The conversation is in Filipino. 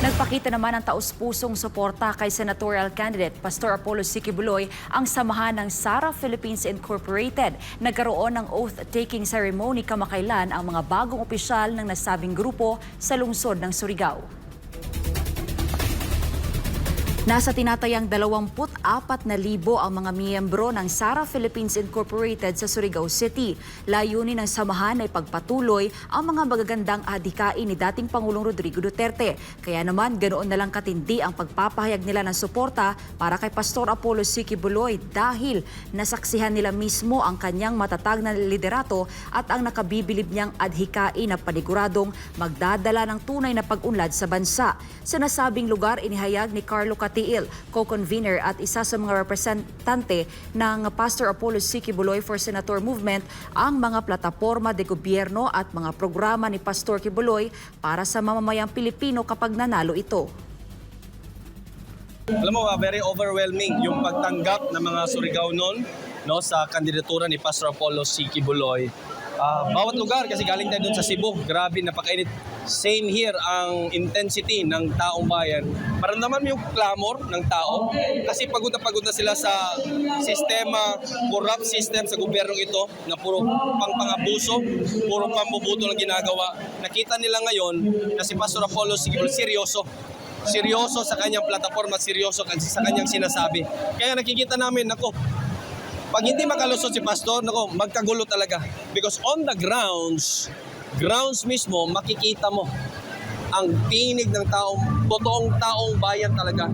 Nagpakita naman ng taus-pusong suporta kay senatorial candidate Pastor Apollo C. Quiboloy ang samahan ng Sara Philippines Incorporated. Nagkaroon ng oath-taking ceremony kamakailan ang mga bagong opisyal ng nasabing grupo sa lungsod ng Surigao. Nasa tinatayang 24,000 ang mga miyembro ng Sara Philippines Incorporated sa Surigao City. Layunin ng samahan ay pagpatuloy ang mga magagandang adhikain ni dating Pangulong Rodrigo Duterte. Kaya naman ganoon na lang katindi ang pagpapahayag nila ng suporta para kay Pastor Apollo C. Quiboloy dahil nasaksihan nila mismo ang kanyang matatag na liderato at ang nakabibilib niyang adhikain na paniguradong magdadala ng tunay na pag-unlad sa bansa. Sa nasabing lugar, inihayag ni Carlo Tiil, co-convener at isa sa mga representante ng Pastor Apollo C. Quiboloy for Senator Movement ang mga plataporma de gobyerno at mga programa ni Pastor Quiboloy para sa mamamayang Pilipino kapag nanalo ito. Alam mo, very overwhelming yung pagtanggap ng mga Surigao noon sa kandidatura ni Pastor Apollo C. Quiboloy. Bawat lugar, kasi galing tayo dun sa Cebu, grabe, napakainit. Same here ang intensity ng taong bayan. Maramdaman mo yung clamor ng tao kasi pagod na sila sa sistema, corrupt system sa gobyernong ito na puro pangpangabuso, puro pambubuto lang ginagawa. Nakita nila ngayon na si Pastor Apollo seryoso sa kanyang plataforma, seryoso sa kanyang sinasabi. Kaya nakikita namin, pag hindi makalusot si Pastor, magkagulo talaga. Because on the grounds mismo, makikita mo ang tinig ng totoong taong bayan talaga.